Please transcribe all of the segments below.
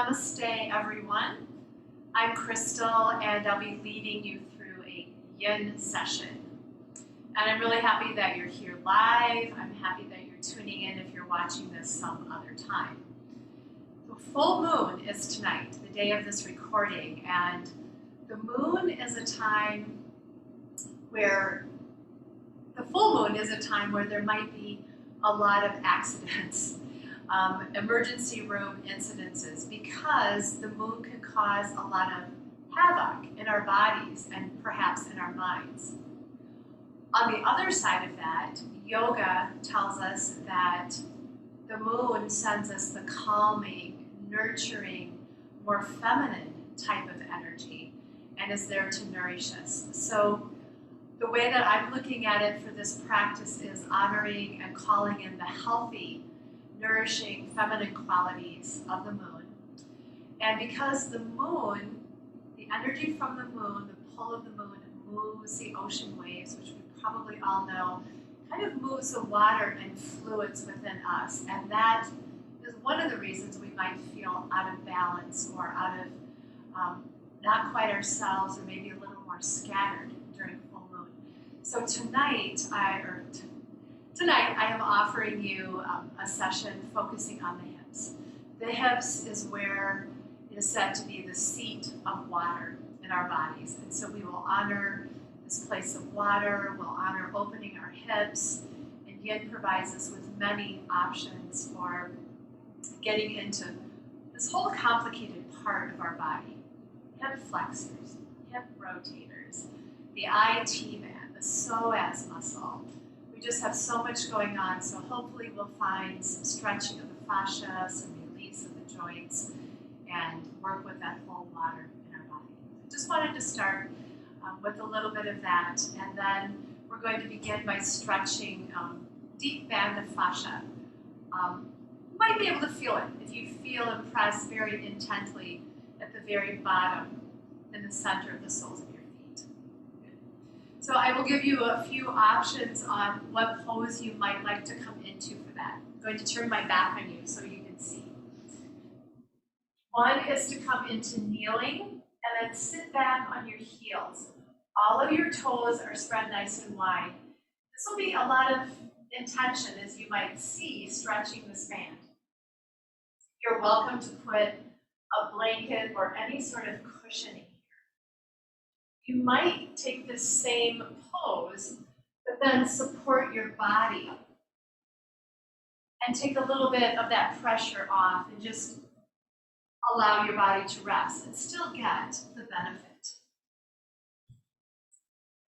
Namaste, everyone. I'm Crystal, and I'll be leading you through a yin session. And I'm really happy that you're here live. I'm happy that you're tuning in if you're watching this some other time. The full moon is tonight, the day of this recording, and the moon is a time where there might be a lot of accidents. Emergency room incidences, because the moon can cause a lot of havoc in our bodies and perhaps in our minds. On the other side of that, yoga tells us that the moon sends us the calming, nurturing, more feminine type of energy and is there to nourish us. So the way that I'm looking at it for this practice is honoring and calling in the healthy, nourishing feminine qualities of the moon. And because the moon, the energy from the moon, the pull of the moon moves the ocean waves, which we probably all know, kind of moves the water and fluids within us. And that is one of the reasons we might feel out of balance or out of not quite ourselves, or maybe a little more scattered during full moon. So tonight I am offering you a session focusing on the hips. The hips is where it is said to be the seat of water in our bodies. And so we will honor this place of water, we'll honor opening our hips, and yin provides us with many options for getting into this whole complicated part of our body. Hip flexors, hip rotators, the IT band, the psoas muscle. We just have so much going on, so hopefully we'll find some stretching of the fascia, some release of the joints, and work with that whole water in our body. I just wanted to start with a little bit of that, and then we're going to begin by stretching deep band of fascia. You might be able to feel it if you feel impressed very intently at the very bottom in the center of the soles of your feet. Good. So I will give you a few options on what pose you might like to come into for that. I'm going to turn my back on you so you can see. One is to come into kneeling and then sit back on your heels. All of your toes are spread nice and wide. This will be a lot of intention, as you might see, stretching this band. You're welcome to put a blanket or any sort of cushioning here. You might take this same pose, but then support your body and take a little bit of that pressure off and just allow your body to rest and still get the benefit.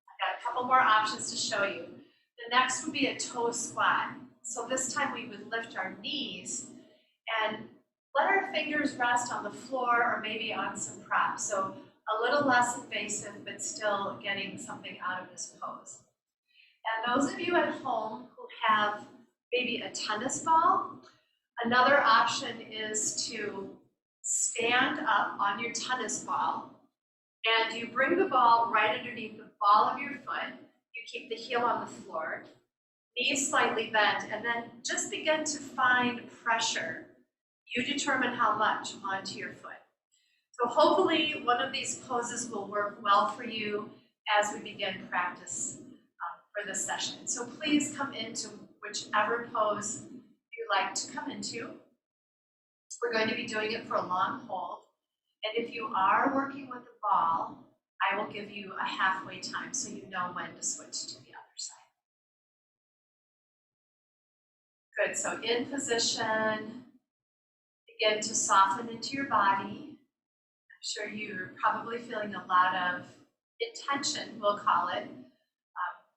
I've got a couple more options to show you. The next would be a toe squat. So this time we would lift our knees and let our fingers rest on the floor or maybe on some props. So a little less invasive, but still getting something out of this pose. And those of you at home who have maybe a tennis ball, another option is to stand up on your tennis ball and you bring the ball right underneath the ball of your foot. You keep the heel on the floor, knees slightly bent, and then just begin to find pressure. You determine how much onto your foot. So hopefully one of these poses will work well for you as we begin practice for this session. So please come into whichever pose you like to come into. We're going to be doing it for a long hold. And if you are working with the ball, I will give you a halfway time so you know when to switch to the other side. Good, so in position, begin to soften into your body. I'm sure you're probably feeling a lot of intention, we'll call it,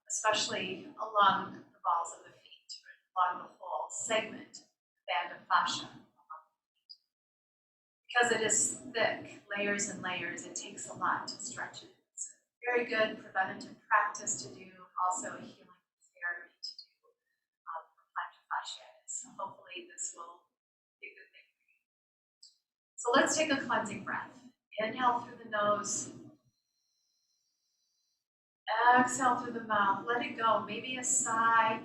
especially along the balls of the feet, along the whole segment, the band of fascia. Because it is thick, layers and layers, it takes a lot to stretch it. It's a very good preventative practice to do, also a healing therapy to do for plantar fasciitis. So hopefully this will be a good thing for you. So let's take a cleansing breath. Inhale through the nose. Exhale through the mouth. Let it go. Maybe a sigh.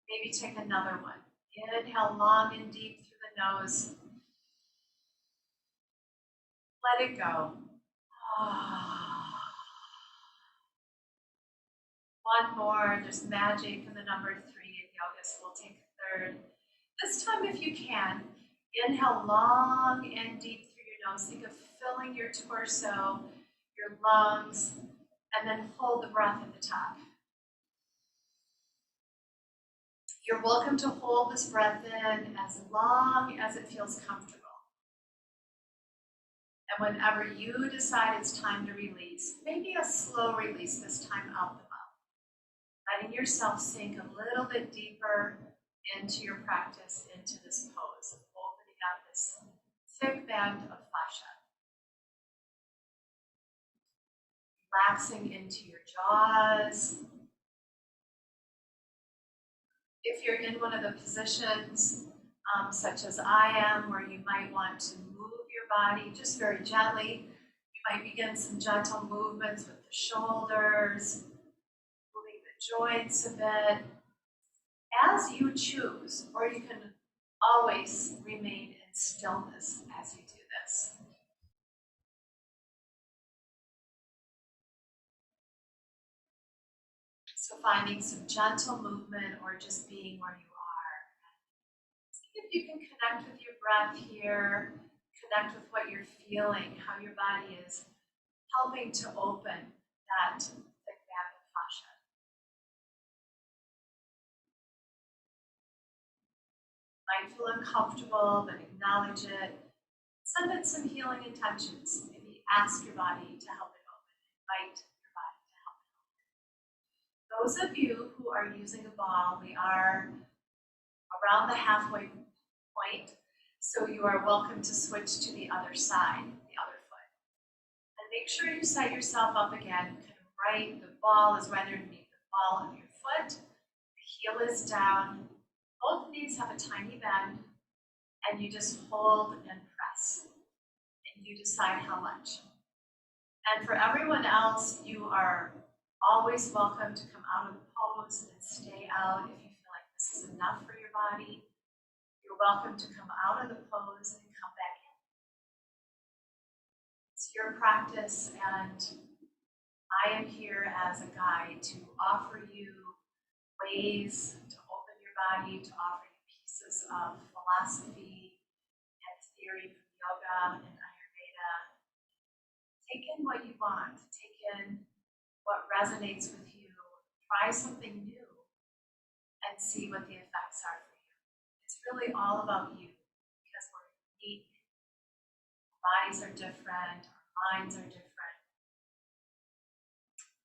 Maybe take another one. Inhale long and deep through the nose. Let it go. One more. There's magic in the number 3 in yoga, so we'll take a third. This time, if you can, inhale long and deep through your nose. Think of filling your torso, your lungs, and then hold the breath at the top. You're welcome to hold this breath in as long as it feels comfortable. And whenever you decide it's time to release, maybe a slow release this time out the mouth, letting yourself sink a little bit deeper into your practice, into this pose of opening up this thick band of fascia. Relaxing into your jaws. If you're in one of the positions, such as I am, where you might want to move your body just very gently, you might begin some gentle movements with the shoulders, moving the joints a bit, as you choose, or you can always remain in stillness as you do this. So finding some gentle movement or just being where you are. See if you can connect with your breath here, connect with what you're feeling, how your body is helping to open that thick band of fascia. Might feel uncomfortable, but acknowledge it. Send it some healing intentions. Maybe ask your body to help it open. Invite your body to help it open. Those of you who are using a ball, we are around the halfway point, so you are welcome to switch to the other side, the other foot. And make sure you set yourself up again, kind of right, the ball is right underneath the ball of your foot, the heel is down, both knees have a tiny bend, and you just hold and press, and you decide how much. And for everyone else, you are always welcome to come out of the pose and stay out if you feel like this is enough for your body. You're welcome to come out of the pose and come back in. It's your practice, and I am here as a guide to offer you ways to open your body, to offer you pieces of philosophy and theory from yoga and Ayurveda. Take in what you want, take in what resonates with you, try something new, and see what the effects are for you. It's really all about you, because we're unique, our bodies are different, our minds are different.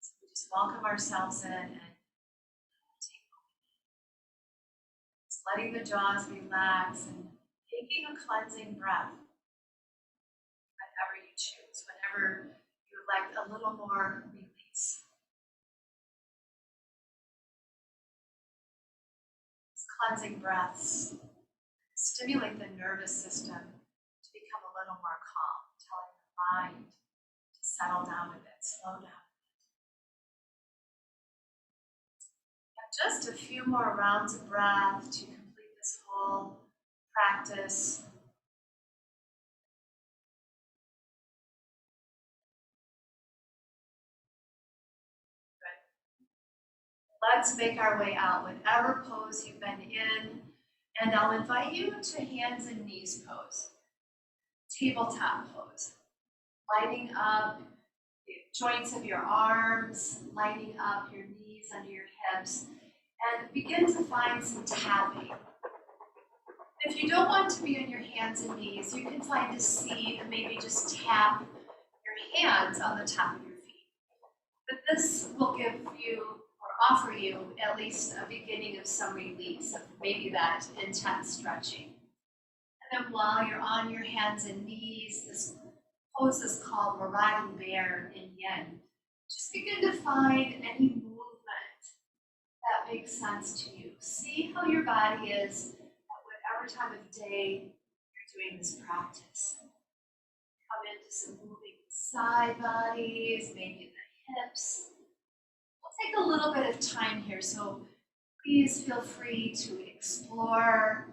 So we just welcome ourselves in and take what we need. Just letting the jaws relax and taking a cleansing breath whenever you choose, whenever you would like a little more release. These cleansing breaths stimulate the nervous system to become a little more calm, telling the mind to settle down a bit, slow down. Just a few more rounds of breath to complete this whole practice. Good. Let's make our way out, whatever pose you've been in, and I'll invite you to hands and knees pose, tabletop pose, lining up the joints of your arms, lining up your knees under your hips, and begin to find some tapping. If you don't want to be on your hands and knees, you can find a seat and maybe just tap your hands on the top of your feet. But this will give you or offer you at least a beginning of some release of maybe that intense stretching. And then while you're on your hands and knees, this pose is called Marathi Bear in Yen. Just begin to find any movement that makes sense to you. See how your body is at whatever time of day you're doing this practice. Come into some moving side bodies, maybe the hips. We'll take a little bit of time here, so Please feel free to explore,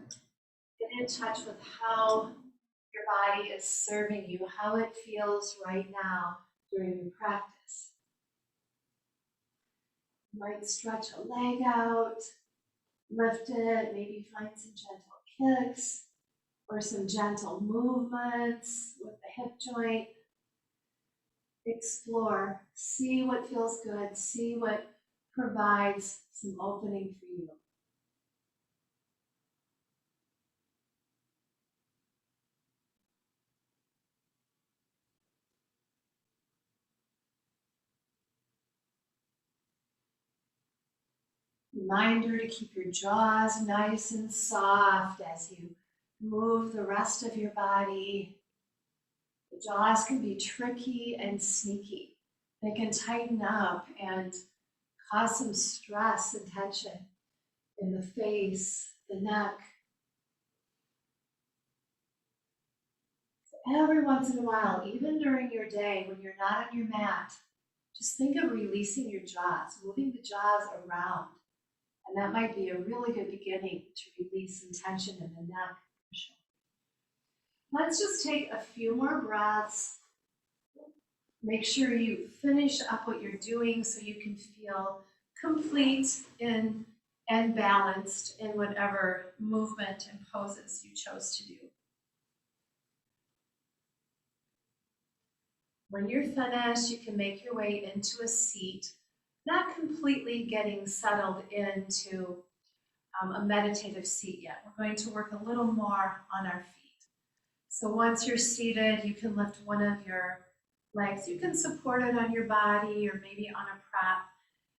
get in touch with how your body is serving you, how it feels right now during the practice. You might stretch a leg out, lift it, maybe find some gentle kicks or some gentle movements with the hip joint. Explore, see what feels good, see what provides some opening for you. Reminder to keep your jaws nice and soft as you move the rest of your body. The jaws can be tricky and sneaky. They can tighten up and cause some stress and tension in the face, the neck. Every once in a while, even during your day when you're not on your mat, just think of releasing your jaws, moving the jaws around. And that might be a really good beginning to release some tension in the neck. Let's just take a few more breaths. Make sure you finish up what you're doing so you can feel complete and balanced in whatever movement and poses you chose to do. When you're finished, you can make your way into a seat, not completely getting settled into a meditative seat yet. We're going to work a little more on our feet. So once you're seated, you can lift one of your legs. You can support it on your body or maybe on a prop.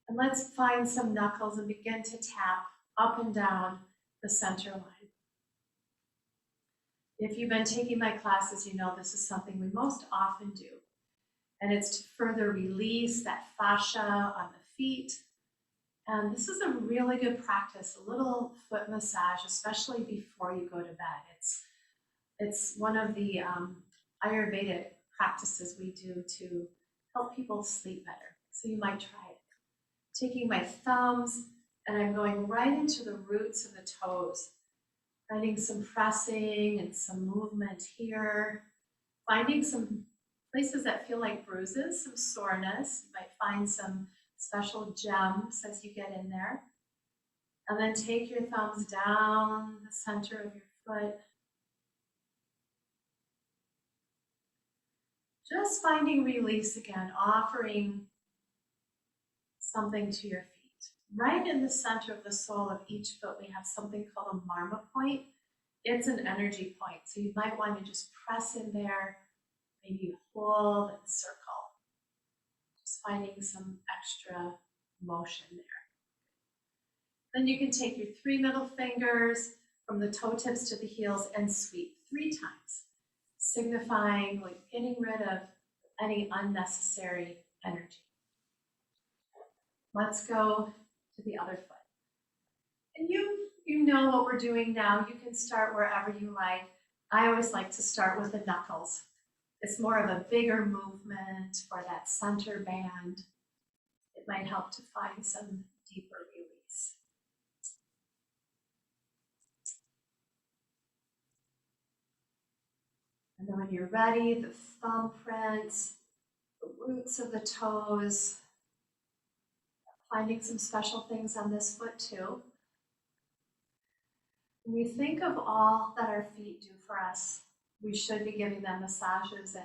And let's find some knuckles and begin to tap up and down the center line. If you've been taking my classes, you know this is something we most often do. And it's to further release that fascia on the feet. And this is a really good practice, a little foot massage, especially before you go to bed. It's one of the Ayurvedic practices we do to help people sleep better. So you might try it. Taking my thumbs and I'm going right into the roots of the toes, finding some pressing and some movement here, finding some places that feel like bruises, some soreness. You might find some special gems as you get in there. And then take your thumbs down the center of your foot. Just finding release again, offering something to your feet. Right in the center of the sole of each foot, we have something called a marma point. It's an energy point, so you might want to just press in there, maybe hold and circle. Just finding some extra motion there. Then you can take your 3 middle fingers from the toe tips to the heels and sweep 3 times, signifying like getting rid of any unnecessary energy. Let's go to the other foot. And you know what we're doing now. You can start wherever you like. I always like to start with the knuckles. It's more of a bigger movement for that center band. It might help to find some deeper release. And then when you're ready, the thumb prints, the roots of the toes, finding some special things on this foot too. When we think of all that our feet do for us, we should be giving them massages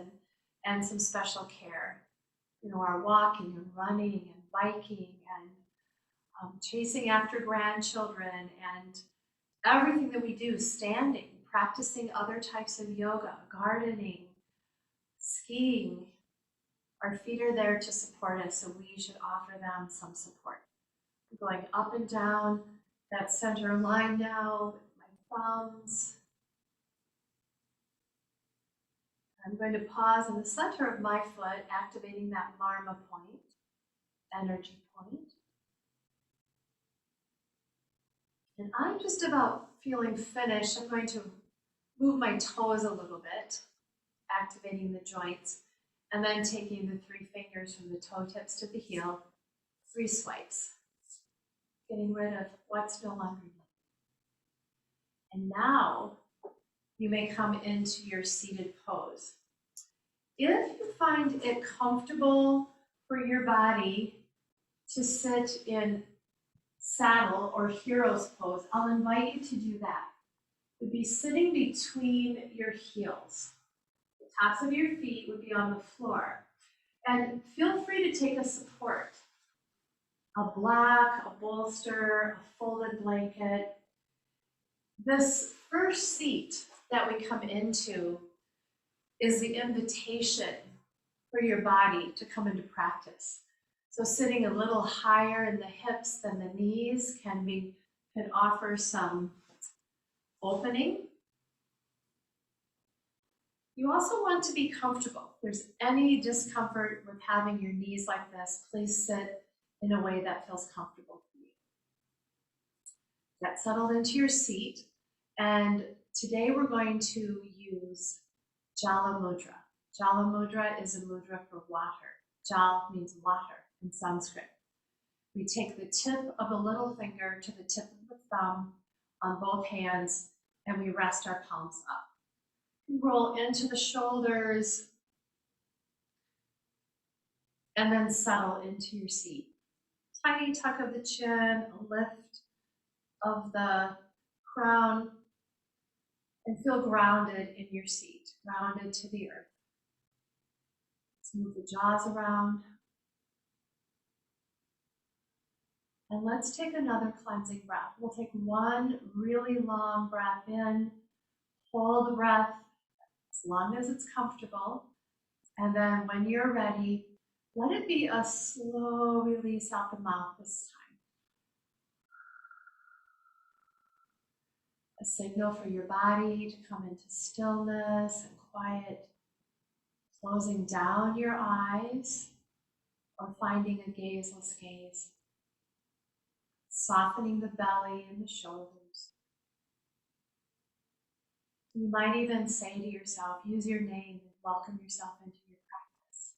and some special care. You know, our walking and running and biking and chasing after grandchildren and everything that we do, standing, practicing other types of yoga, gardening, skiing. Our feet are there to support us, so we should offer them some support. I'm going up and down that center line now with my thumbs. I'm going to pause in the center of my foot, activating that marma point, energy point. And I'm just about feeling finished. I'm going to move my toes a little bit, activating the joints, and then taking the 3 fingers from the toe tips to the heel, 3 swipes. getting rid of what's no longer needed. And now you may come into your seated pose. If you find it comfortable for your body to sit in saddle or hero's pose, I'll invite you to do that. You'd be sitting between your heels. The tops of your feet would be on the floor. And feel free to take a support. A block, a bolster, a folded blanket. This first seat that we come into is the invitation for your body to come into practice. So sitting a little higher in the hips than the knees can offer some opening. You also want to be comfortable. If there's any discomfort with having your knees like this, please sit in a way that feels comfortable for you. Get settled into your seat, and today we're going to use Jala Mudra. Jala Mudra is a mudra for water. Jal means water in Sanskrit. We take the tip of the little finger to the tip of the thumb on both hands, and we rest our palms up. Roll into the shoulders, and then settle into your seat. Tiny tuck of the chin, a lift of the crown, and feel grounded in your seat, grounded to the earth. Let's move the jaws around. And let's take another cleansing breath. We'll take one really long breath in, hold the breath as long as it's comfortable. And then when you're ready, let it be a slow release out the mouth this time. A signal for your body to come into stillness and quiet, closing down your eyes or finding a gazeless gaze, softening the belly and the shoulders. You might even say to yourself, use your name and welcome yourself into your practice.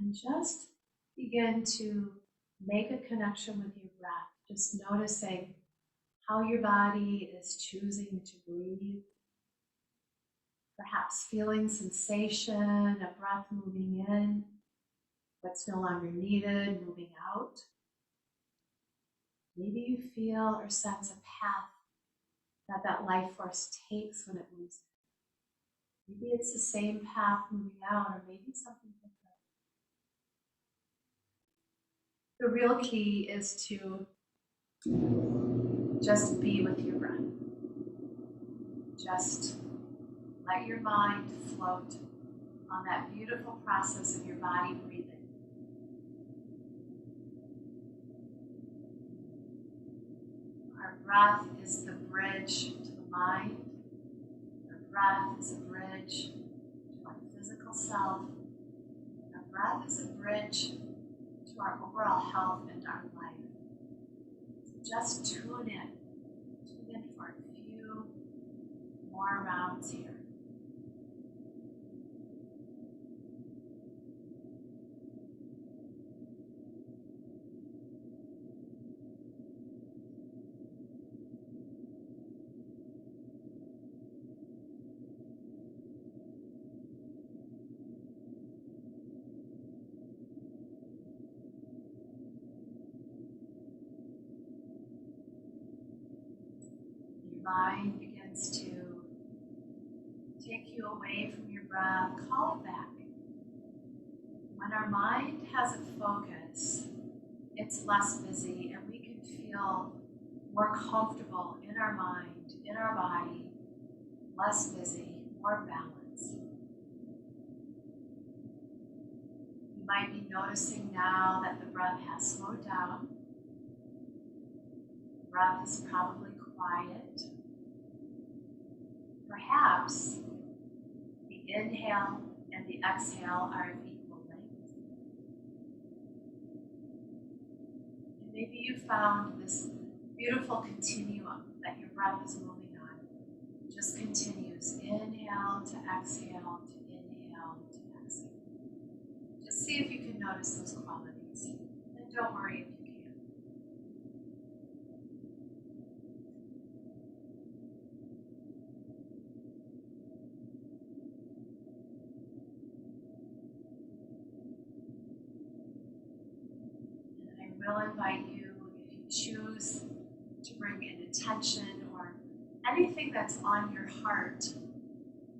And just begin to make a connection with your breath, just noticing how your body is choosing to breathe. Perhaps feeling sensation of breath moving in, what's no longer needed, moving out. Maybe you feel or sense a path that life force takes when it moves in. Maybe it's the same path moving out, or maybe something different. The real key is to just be with your breath. Just let your mind float on that beautiful process of your body breathing. Our breath is the bridge to the mind. Our breath is a bridge to our physical self. Our breath is a bridge to our overall health and our life. So just tune in for a few more rounds here. Mind begins to take you away from your breath, call it back. When our mind has a focus, it's less busy and we can feel more comfortable in our mind, in our body, less busy, more balanced. You might be noticing now that the breath has slowed down. The breath is probably quiet. Perhaps the inhale and the exhale are of equal length. And maybe you found this beautiful continuum that your breath is moving on. It just continues, inhale to exhale to inhale to exhale. see if you can notice those qualities. And don't worry if you can't. And I will invite you, if you choose, to bring in attention or anything that's on your heart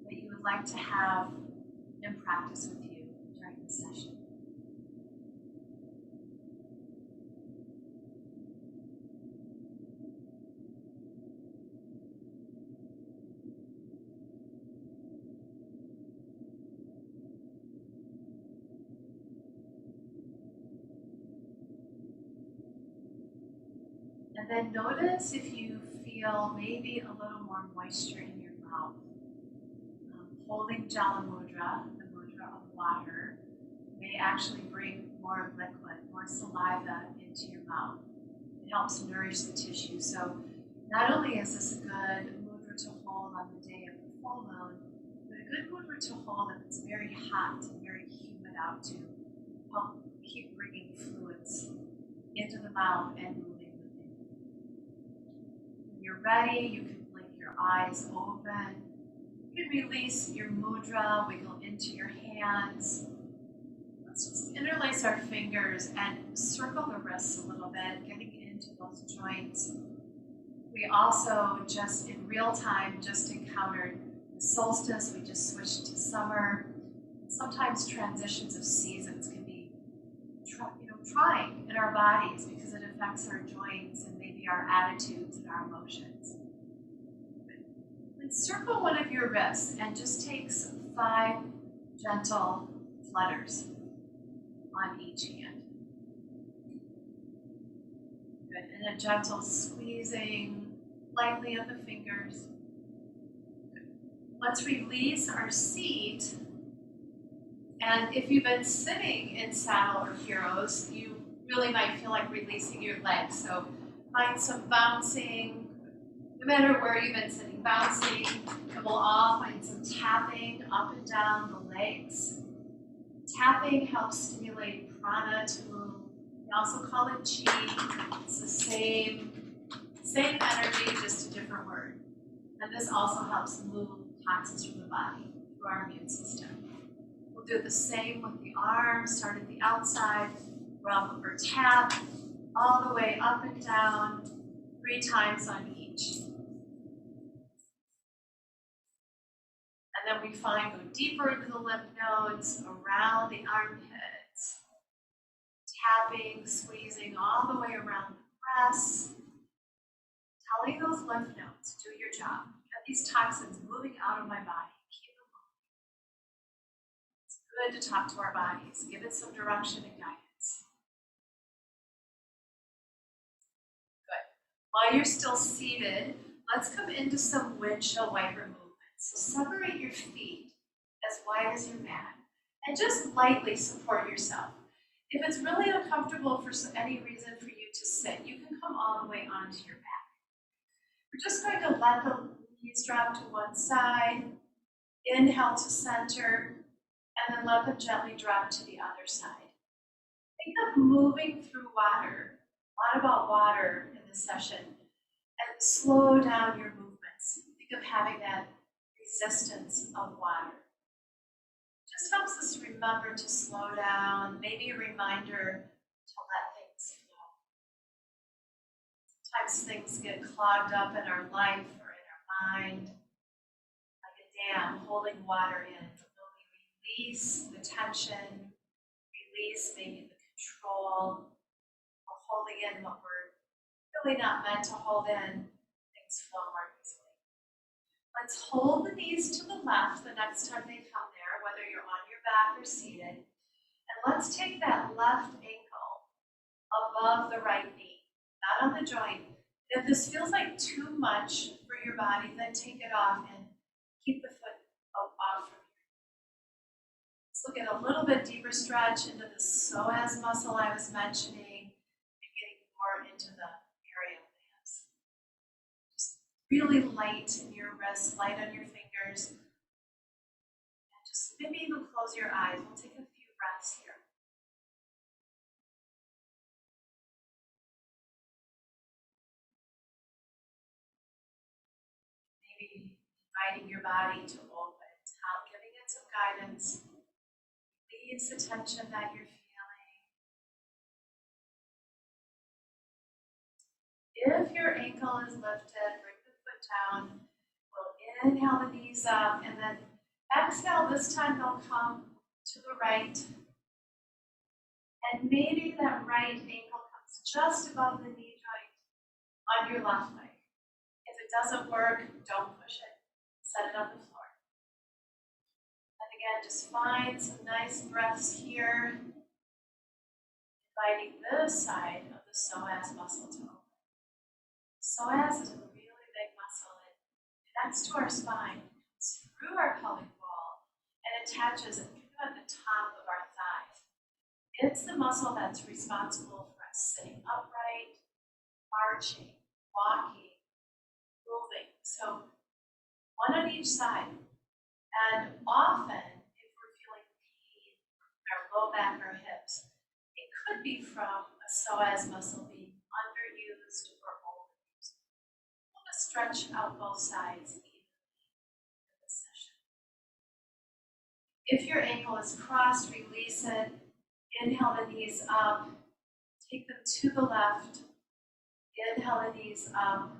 that you would like to have in practice with you during the session. And then notice if you feel maybe a little more moisture in your mouth. Holding Jala Mudra, the mudra of water, may actually bring more liquid, more saliva into your mouth. It helps nourish the tissue. So not only is this a good mudra to hold on the day of the full moon, but a good mudra to hold if it's very hot and very humid out to help keep bringing fluids into the mouth and moving within. When you're ready, you can blink your eyes open. You can release your mudra, wiggle into your hands. Let's just interlace our fingers and circle the wrists a little bit, getting into those joints. We also just in real time just encountered the solstice. We just switched to summer. Sometimes transitions of seasons can be trying in our bodies because it affects our joints and maybe our attitudes and our emotions. Circle one of your wrists and just take 5 gentle flutters on each hand. Good. And a gentle squeezing lightly of the fingers. Good. Let's release our seat. And if you've been sitting in saddle or heroes, you really might feel like releasing your legs. So find some bouncing. No matter where you've been sitting, bouncing, and we'll all find some tapping up and down the legs. Tapping helps stimulate prana to move. We also call it chi. It's the same energy, just a different word. And this also helps move toxins from the body through our immune system. We'll do the same with the arms. Start at the outside, rub or tap, all the way up and down, 3 times on each. And then we find go deeper into the lymph nodes, around the armpits, tapping, squeezing all the way around the breasts, telling those lymph nodes, do your job. Get these toxins moving out of my body. Keep them moving. It's good to talk to our bodies. Give it some direction and guidance. Good. While you're still seated, let's come into some windshield wiper movement. So separate your feet as wide as your mat and just lightly support yourself. If it's really uncomfortable for any reason for you to sit, you can come all the way onto your back. We're just going to let the knees drop to one side, inhale to center, and then let them gently drop to the other side. Think of moving through water, a lot about water in this session, and slow down your movements. Think of having that resistance of water. Just helps us remember to slow down, maybe a reminder to let things flow. Sometimes things get clogged up in our life or in our mind, like a dam holding water in. When we release the tension, release maybe the control, or holding in what we're really not meant to hold in, things flow more easily. Let's hold the knees to the left the next time they come there, whether you're on your back or seated. And let's take that left ankle above the right knee, not on the joint. If this feels like too much for your body, then take it off and keep the foot off from you. Let's look at a little bit deeper stretch into the psoas muscle I was mentioning and getting more into the area of the hips. Really light in your wrists, light on your fingers. And just maybe even close your eyes. We'll take a few breaths here. maybe inviting your body to open, giving it some guidance. Release the tension that you're feeling. If your ankle is lifted, bring the foot down. We'll inhale the knees up, and then exhale. This time they'll come to the right. And maybe that right ankle comes just above the knee joint on your left leg. If it doesn't work, don't push it. Set it on the floor. And again, just find some nice breaths here. Inviting this side of the psoas muscle to open. Psoas is a really big muscle. It connects to our spine, comes through our pelvic wall, and attaches at the top of our thighs. It's the muscle that's responsible for us sitting upright, marching, walking, moving. So one on each side. And often, if we're feeling pain in our low back or hips, it could be from a psoas muscle being underused or overused. I'm going to stretch out both sides evenly in this session. If your ankle is crossed, release it. Inhale the knees up. Take them to the left. Inhale the knees up.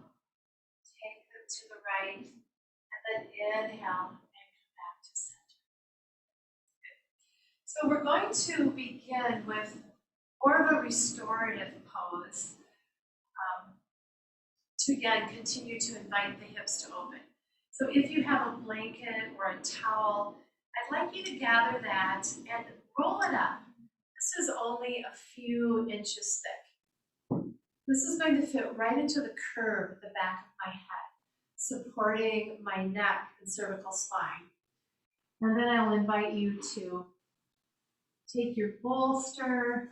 Take them to the right. And then inhale and come back to center. Good. So we're going to begin with more of a restorative pose to again continue to invite the hips to open. So if you have a blanket or a towel, I'd like you to gather that and roll it up. This is only a few inches thick. This is going to fit right into the curve at the back of my head, supporting my neck and cervical spine. And then I will invite you to take your bolster,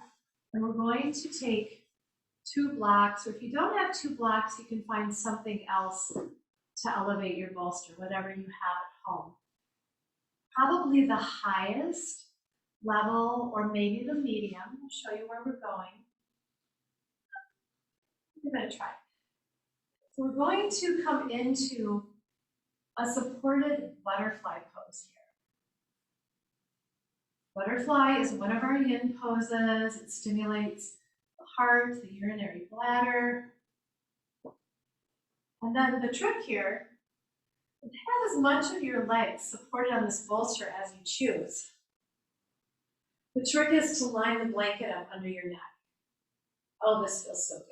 and we're going to take 2 blocks, or if you don't have 2 blocks, you can find something else to elevate your bolster, whatever you have at home. Probably the highest level, or maybe the medium. I'll show you where we're going. We're going to try. So we're going to come into a supported butterfly pose here. Butterfly is one of our yin poses. It stimulates the heart, the urinary bladder. And then the trick here, it has as much of your legs supported on this bolster as you choose. The trick is to line the blanket up under your neck. Oh, this feels so good.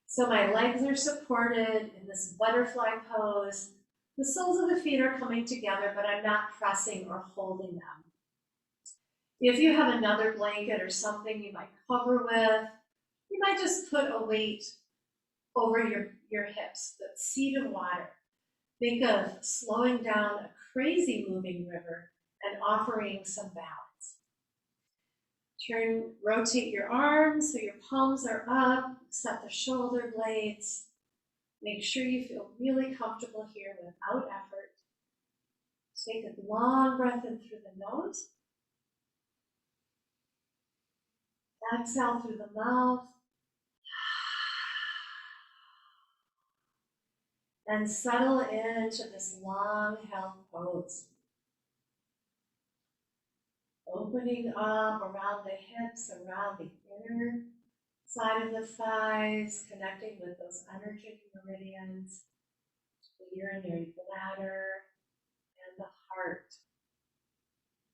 So my legs are supported in this butterfly pose. The soles of the feet are coming together, but I'm not pressing or holding them. If you have another blanket or something you might cover with, you might just put a weight over your hips, that seat of water. Think of slowing down a crazy moving river and offering some balance. Rotate your arms so your palms are up, set the shoulder blades. Make sure you feel really comfortable here without effort. Take a long breath in through the nose. Exhale through the mouth. And settle into this long held pose. Opening up around the hips, around the inner side of the thighs, connecting with those energy meridians, the urinary bladder, and the heart.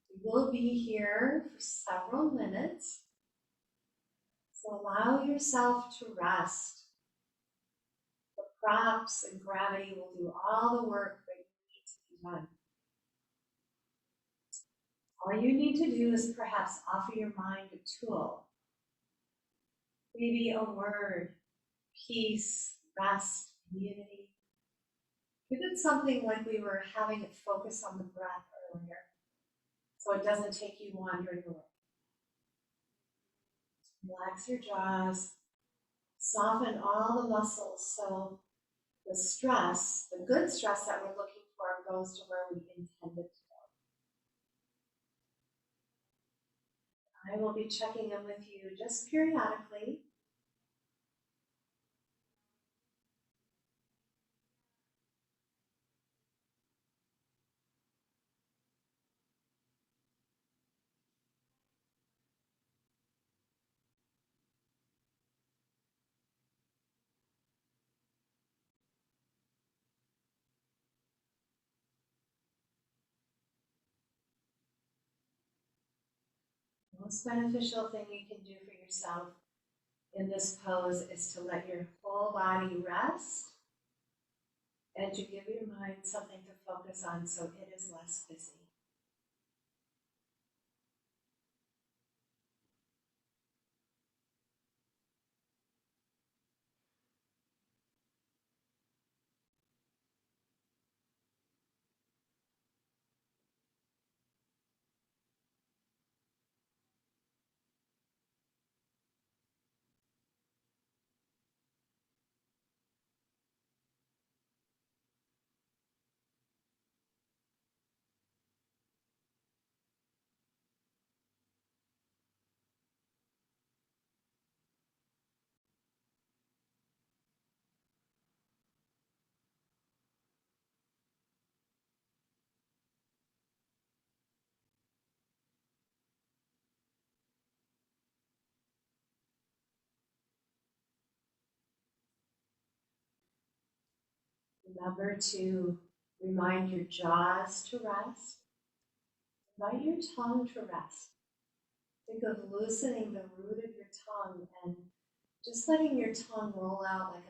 We will be here for several minutes, so allow yourself to rest. The props and gravity will do all the work that needs to be done. All you need to do is perhaps offer your mind a tool. Maybe a word, peace, rest, unity. Give it something like we were having it focus on the breath earlier, so it doesn't take you wandering away. Relax your jaws, soften all the muscles so the stress, the good stress that we're looking for, goes to where we intended to go. I will be checking in with you just periodically. most beneficial thing you can do for yourself in this pose is to let your whole body rest and to give your mind something to focus on so it is less busy. Remember to remind your jaws to rest. Invite your tongue to rest. Think of loosening the root of your tongue and just letting your tongue roll out like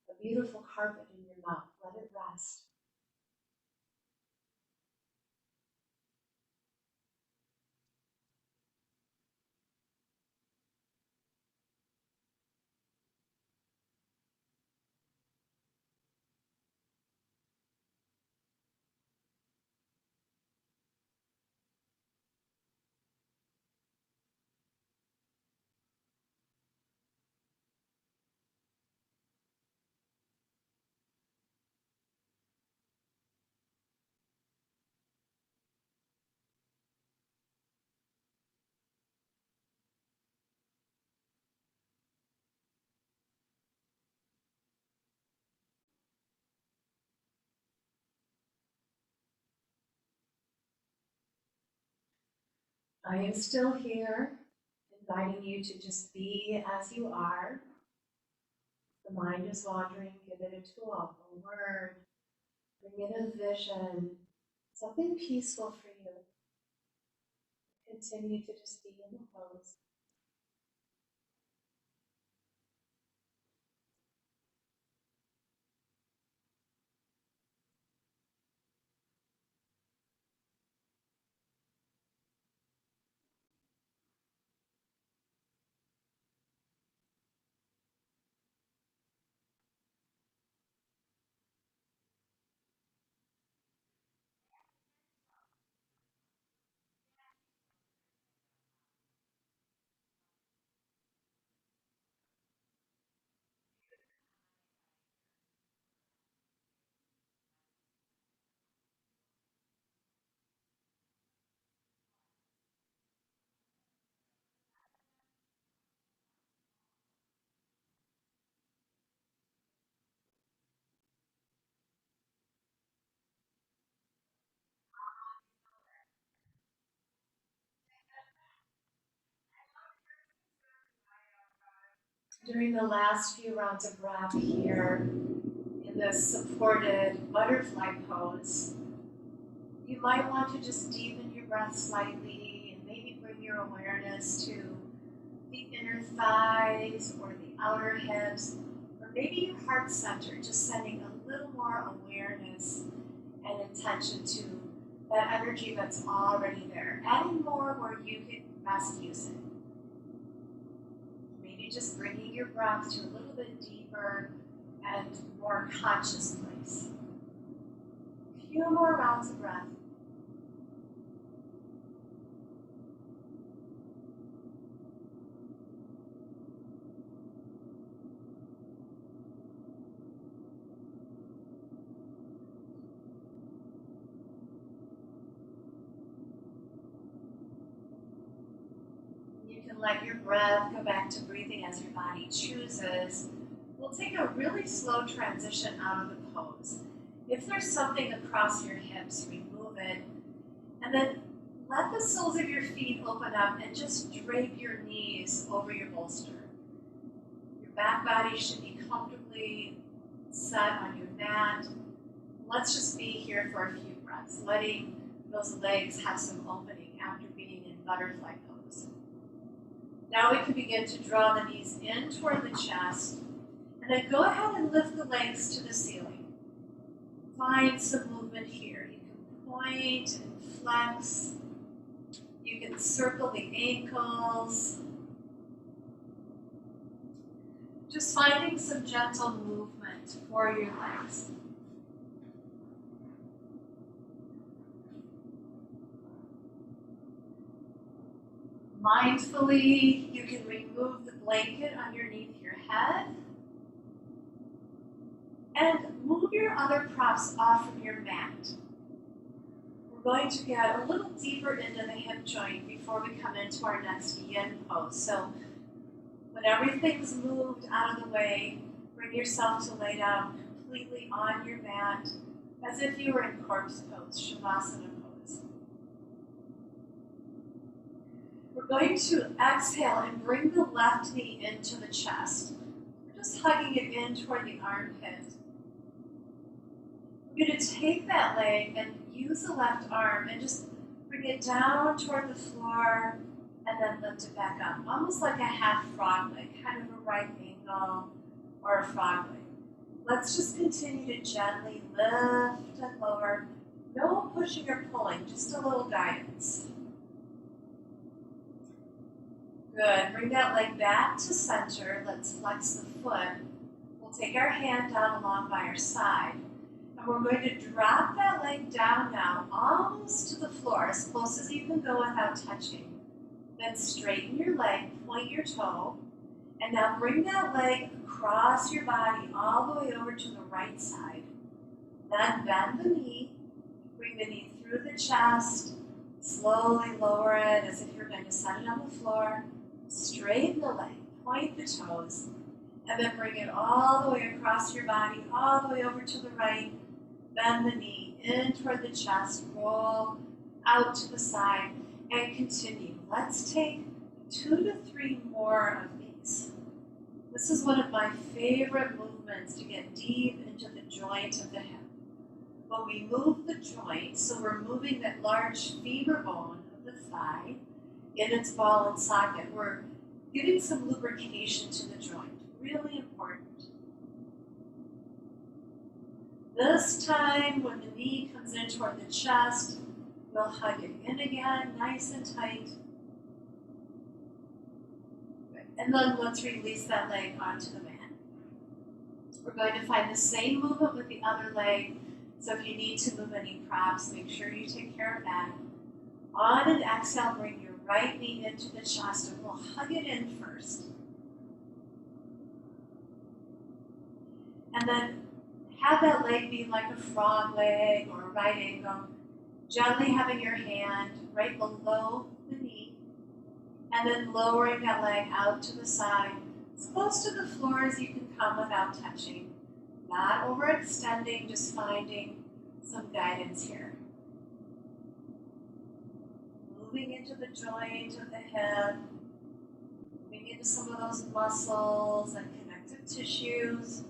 a beautiful carpet in your mouth. Let it rest. I am still here, inviting you to just be as you are. The mind is wandering, give it a tool, a word, bring in a vision, something peaceful for you. Continue to just be in the pose. During the last few rounds of breath here, in this supported butterfly pose, you might want to just deepen your breath slightly and maybe bring your awareness to the inner thighs or the outer hips, or maybe your heart center, just sending a little more awareness and attention to that energy that's already there, adding more where you can best use it. Maybe just bringing your breath to a little bit deeper and more conscious place. A few more rounds of breath. You can let your breath go back to breathing as your body chooses. We'll take a really slow transition out of the pose. If there's something across your hips, remove it. And then let the soles of your feet open up and just drape your knees over your bolster. Your back body should be comfortably set on your mat. Let's just be here for a few breaths, letting those legs have some opening after being in butterfly pose. Now we can begin to draw the knees in toward the chest, and then go ahead and lift the legs to the ceiling. Find some movement here. You can point and flex. You can circle the ankles. Just finding some gentle movement for your legs. Mindfully, you can remove the blanket underneath your head and move your other props off from your mat. We're going to get a little deeper into the hip joint before we come into our next yin pose. So when everything's moved out of the way, bring yourself to lay down completely on your mat as if you were in corpse pose, shavasana pose. We're going to exhale and bring the left knee into the chest. We're just hugging it in toward the armpit. We're going to take that leg and use the left arm and just bring it down toward the floor and then lift it back up, almost like a half frog leg, kind of a right angle or a frog leg. Let's just continue to gently lift and lower. No pushing or pulling, just a little guidance. Good, bring that leg back to center. Let's flex the foot. We'll take our hand down along by our side. And we're going to drop that leg down now, almost to the floor, as close as you can go without touching. Then straighten your leg, point your toe, and now bring that leg across your body all the way over to the right side. Then bend the knee, bring the knee through the chest, slowly lower it as if you're going to set it on the floor. Straighten the leg, point the toes, and then bring it all the way across your body, all the way over to the right. Bend the knee in toward the chest, roll out to the side, and continue. Let's take 2 to 3 more of these. This is one of my favorite movements to get deep into the joint of the hip. When we move the joint, so we're moving that large femur bone of the thigh in its ball and socket, we're giving some lubrication to the joint. Really important. This time, when the knee comes in toward the chest, we'll hug it in again, nice and tight. And then let's release that leg onto the mat. We're going to find the same movement with the other leg. So if you need to move any props, make sure you take care of that. On an exhale, bring your right knee into the chest and we'll hug it in first. And then have that leg be like a frog leg or a right angle. Gently having your hand right below the knee. And then lowering that leg out to the side, as close to the floor as you can come without touching. Not overextending, just finding some guidance here. Moving into the joint of the hip, moving into some of those muscles and connective tissues.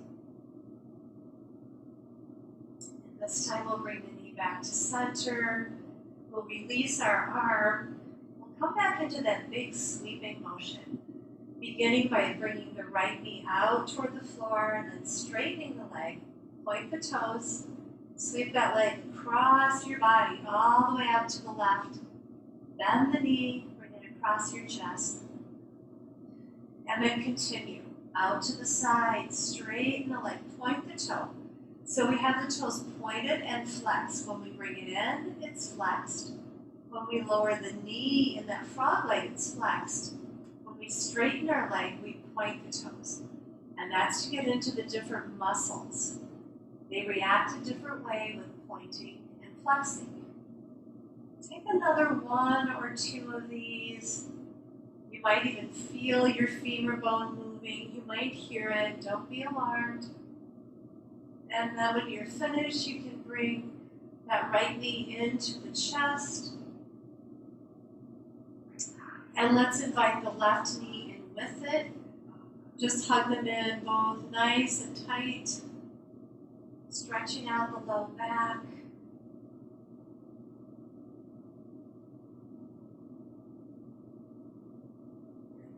And this time we'll bring the knee back to center. We'll release our arm. Come back into that big sweeping motion, beginning by bringing the right knee out toward the floor and then straightening the leg, point the toes, sweep that leg across your body all the way out to the left, bend the knee, bring it across your chest, and then continue out to the side, straighten the leg, point the toe. So we have the toes pointed and flexed. When we bring it in, it's flexed. When we lower the knee in that frog leg, it's flexed. When we straighten our leg, we point the toes. And that's to get into the different muscles. They react a different way with pointing and flexing. Take another 1 or 2 of these. You might even feel your femur bone moving. You might hear it. Don't be alarmed. And then when you're finished, you can bring that right knee into the chest. And let's invite the left knee in with it. Just hug them in both nice and tight. Stretching out the low back.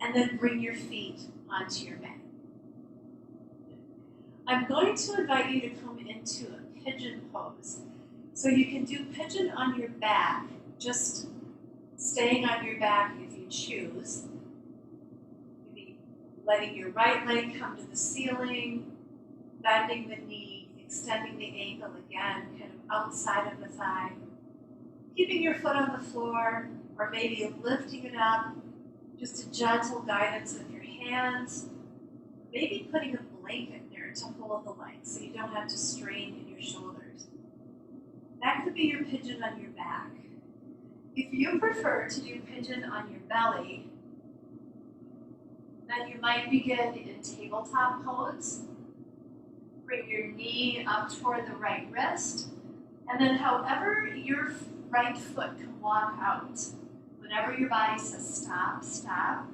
and then bring your feet onto your mat. I'm going to invite you to come into a pigeon pose. So you can do pigeon on your back, just staying on your back if you choose. Maybe letting your right leg come to the ceiling, bending the knee, extending the ankle again, kind of outside of the thigh. Keeping your foot on the floor, or maybe lifting it up, just a gentle guidance with your hands. Maybe putting a blanket there to hold the legs so you don't have to strain in your shoulders. That could be your pigeon on your back. If you prefer to do pigeon on your belly, then you might begin in tabletop pose. Bring your knee up toward the right wrist, and then however your right foot can walk out, whenever your body says stop, stop,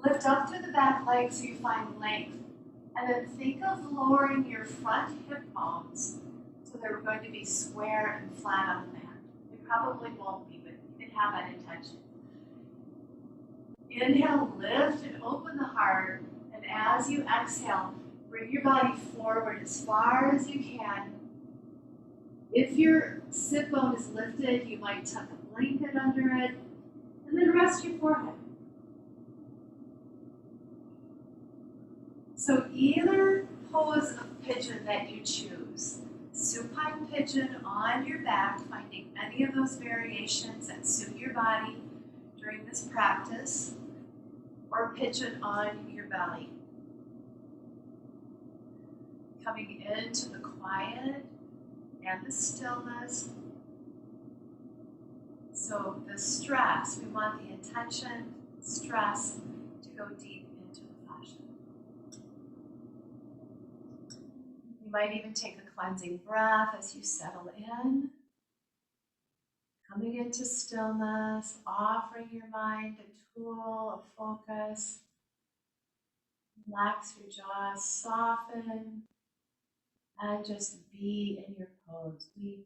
lift up through the back leg so you find length, and then think of lowering your front hip bones so they're going to be square and flat on the mat. They probably won't be, but you can have that intention. Inhale, lift and open the heart, and as you exhale, bring your body forward as far as you can. If your sit bone is lifted, you might tuck a blanket under it, and then rest your forehead. So either pose of pigeon that you choose, supine pigeon on your back, finding any of those variations that suit your body during this practice, or pigeon on your belly. Coming into the quiet and the stillness. So the stress, we want the intention, stress, to go deep into the fascia. You might even take a cleansing breath as you settle in. Coming into stillness, offering your mind a tool of focus. Relax your jaw, soften, and just be in your pose. We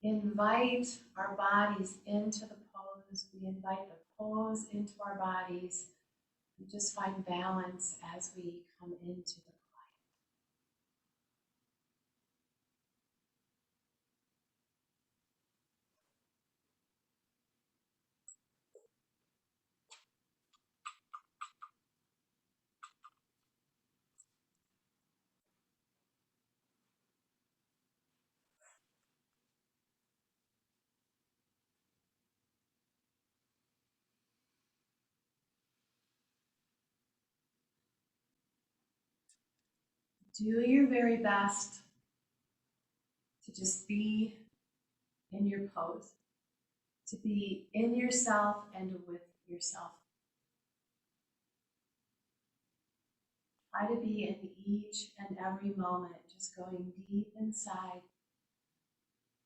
invite our bodies into the pose. We invite the pose into our bodies. We just find balance as we come into the quiet. Do your very best to just be in your pose, to be in yourself and with yourself. Try to be in each and every moment, just going deep inside,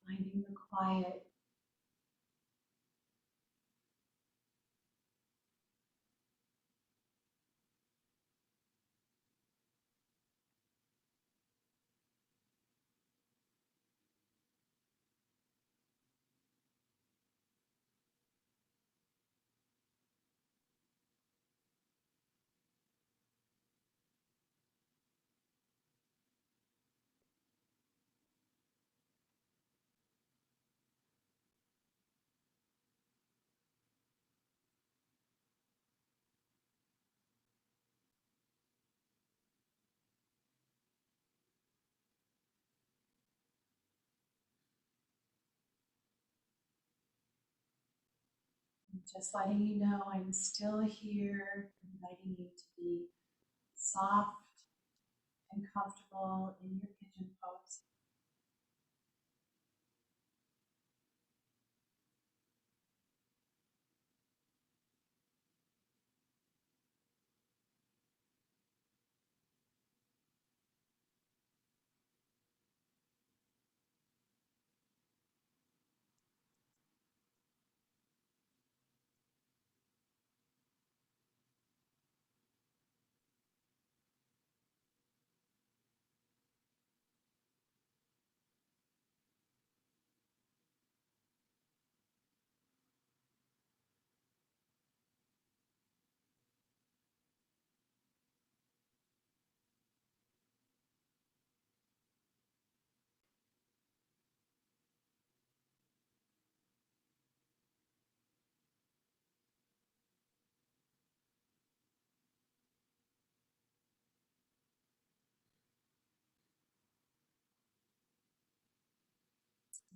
finding the quiet. Just letting you know I'm still here, inviting you to be soft and comfortable in your pigeon pose.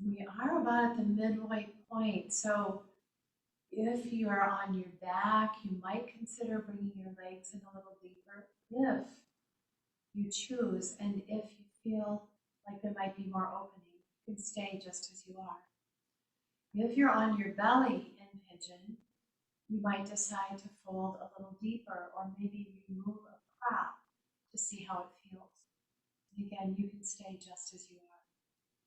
We are about at the midway point. So if you are on your back, you might consider bringing your legs in a little deeper if you choose. And if you feel like there might be more opening, you can stay just as you are. If you're on your belly in pigeon, you might decide to fold a little deeper or maybe remove a prop to see how it feels. And again, you can stay just as you are.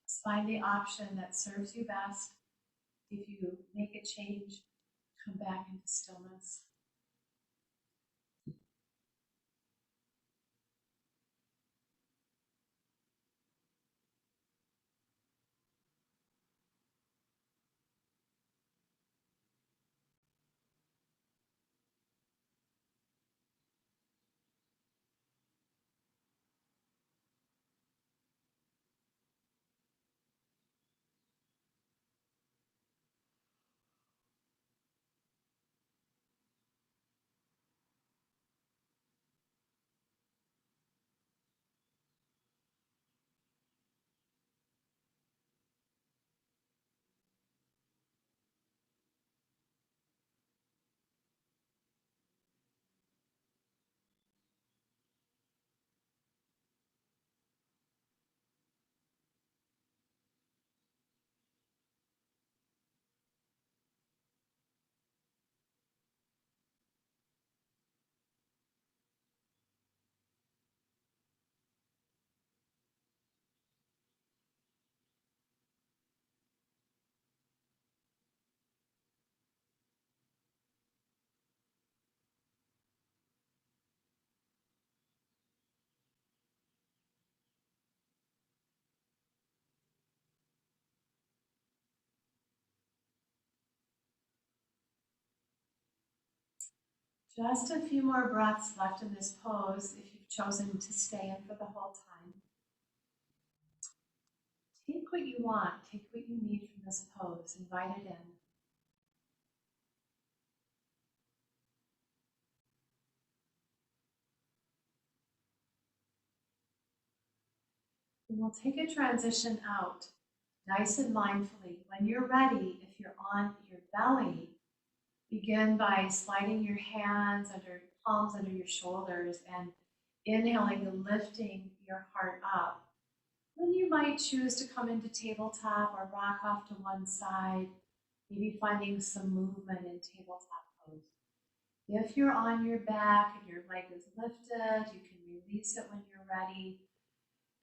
Just find the option that serves you best. If you make a change, come back into stillness. Just a few more breaths left in this pose if you've chosen to stay in for the whole time. Take what you want, take what you need from this pose, invite it in. And we'll take a transition out, nice and mindfully. When you're ready, if you're on your belly, begin by sliding your hands under, palms under your shoulders and inhaling and lifting your heart up. Then you might choose to come into tabletop or rock off to one side, maybe finding some movement in tabletop pose. If you're on your back and your leg is lifted, you can release it when you're ready.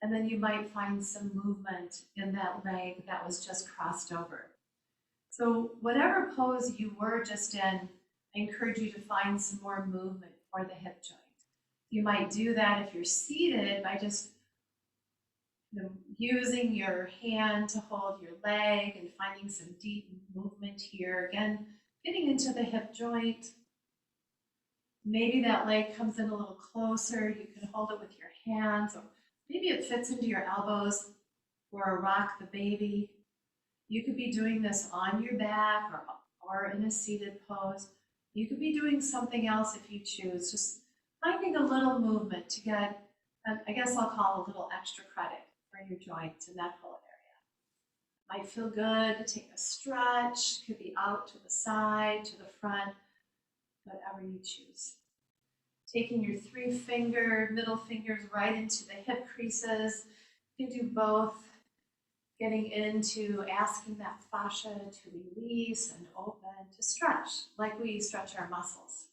And then you might find some movement in that leg that was just crossed over. So whatever pose you were just in, I encourage you to find some more movement for the hip joint. You might do that if you're seated by just using your hand to hold your leg and finding some deep movement here. Again, getting into the hip joint. Maybe that leg comes in a little closer. You can hold it with your hands, or maybe it fits into your elbows for a rock the baby. You could be doing this on your back or in a seated pose. You could be doing something else if you choose. Just finding a little movement to get, I guess I'll call a little extra credit for your joints in that whole area. Might feel good to take a stretch, could be out to the side, to the front, whatever you choose. Taking your middle fingers right into the hip creases. You can do both. Getting into asking that fascia to release and open, to stretch, like we stretch our muscles.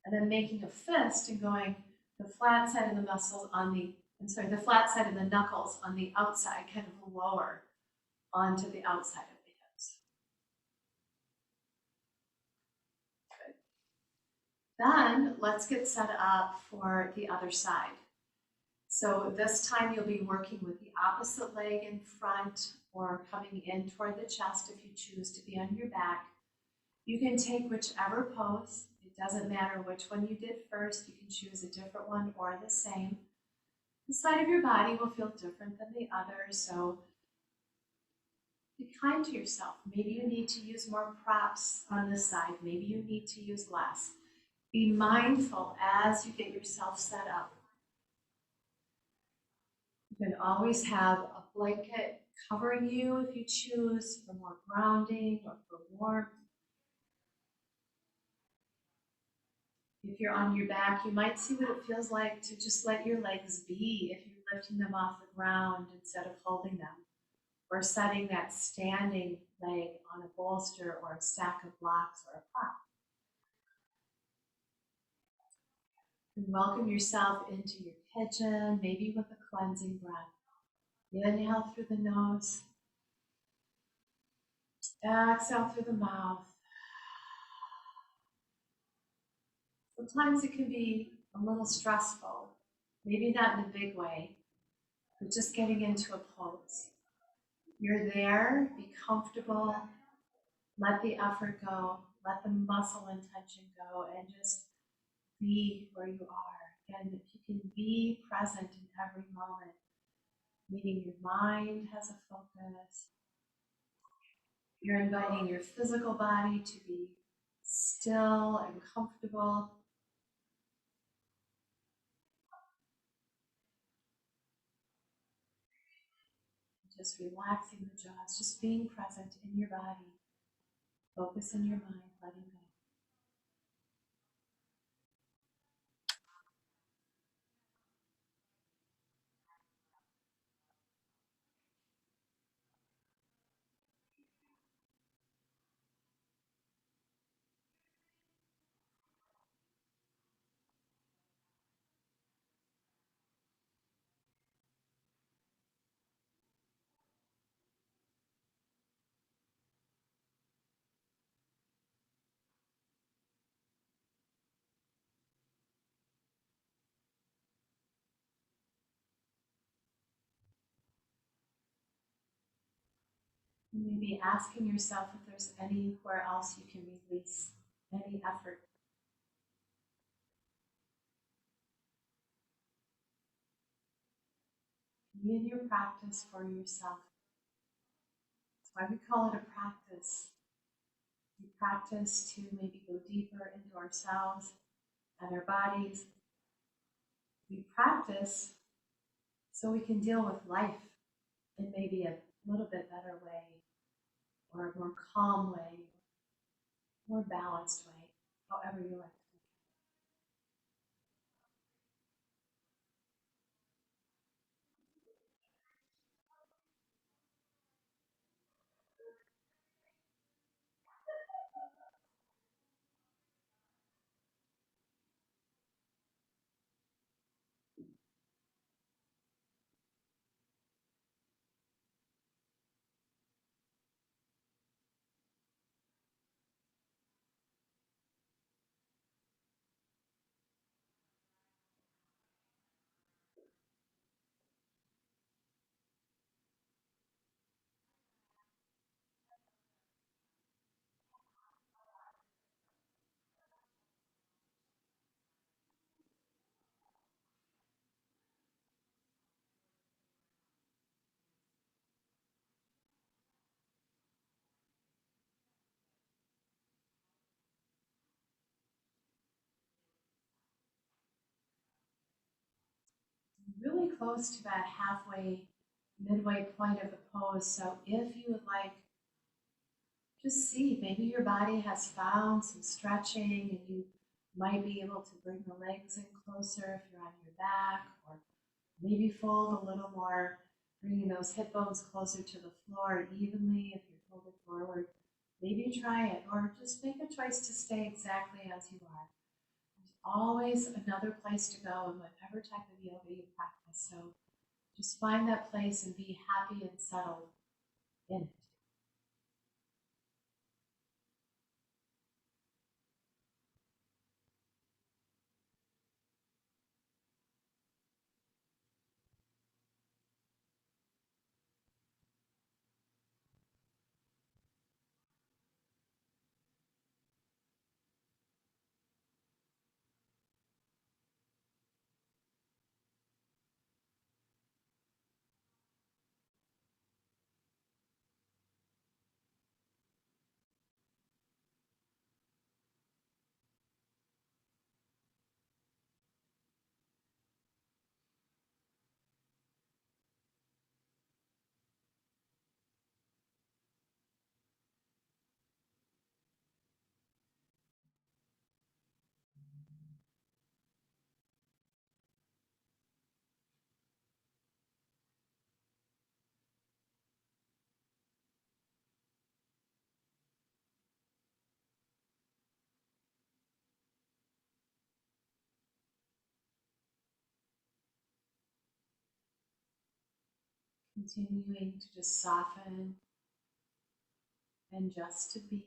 And then making a fist and going the flat side of the muscles on the flat side of the knuckles on the outside, kind of lower onto the outside of the hips. Good. Then let's get set up for the other side. So this time you'll be working with the opposite leg in front or coming in toward the chest if you choose to be on your back. You can take whichever pose. It doesn't matter which one you did first. You can choose a different one or the same. The side of your body will feel different than the other, so be kind to yourself. Maybe you need to use more props on this side. Maybe you need to use less. Be mindful as you get yourself set up. You can always have a blanket covering you if you choose for more grounding or for warmth. If you're on your back, you might see what it feels like to just let your legs be if you're lifting them off the ground instead of holding them, or setting that standing leg on a bolster or a stack of blocks or a prop. And welcome yourself into your pigeon, maybe with a cleansing breath. Inhale through the nose, exhale through the mouth. Sometimes it can be a little stressful, maybe not in a big way, but just getting into a pose. You're there, be comfortable, let the effort go, let the muscle intention go, and just be where you are. And if you can be present in every moment, meaning your mind has a focus, you're inviting your physical body to be still and comfortable. Just relaxing the jaws, just being present in your body. Focus in your mind, letting go. And maybe asking yourself if there's anywhere else you can release any effort. Be in your practice for yourself. That's why we call it a practice. We practice to maybe go deeper into ourselves and our bodies. We practice so we can deal with life in maybe a little bit better way, or a more calm way, more balanced way, however you like. Really close to that halfway, midway point of the pose. So if you would like, just see, maybe your body has found some stretching and you might be able to bring the legs in closer if you're on your back, or maybe fold a little more, bringing those hip bones closer to the floor evenly if you're folded forward. Maybe try it, or just make a choice to stay exactly as you are. There's always another place to go in whatever type of yoga you practice. So just find that place and be happy and settled in it. Continuing to just soften and just to be.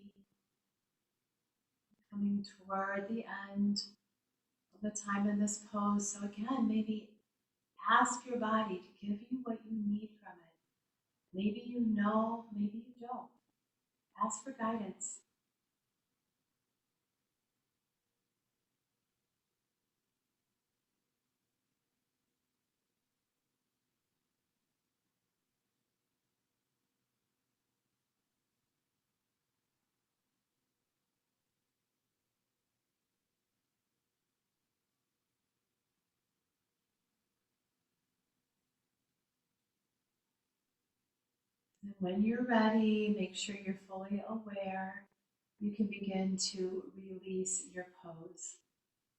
Coming toward the end of the time in this pose. So again, maybe ask your body to give you what you need from it. Maybe you know, maybe you don't. Ask for guidance. And when you're ready, make sure you're fully aware. You can begin to release your pose.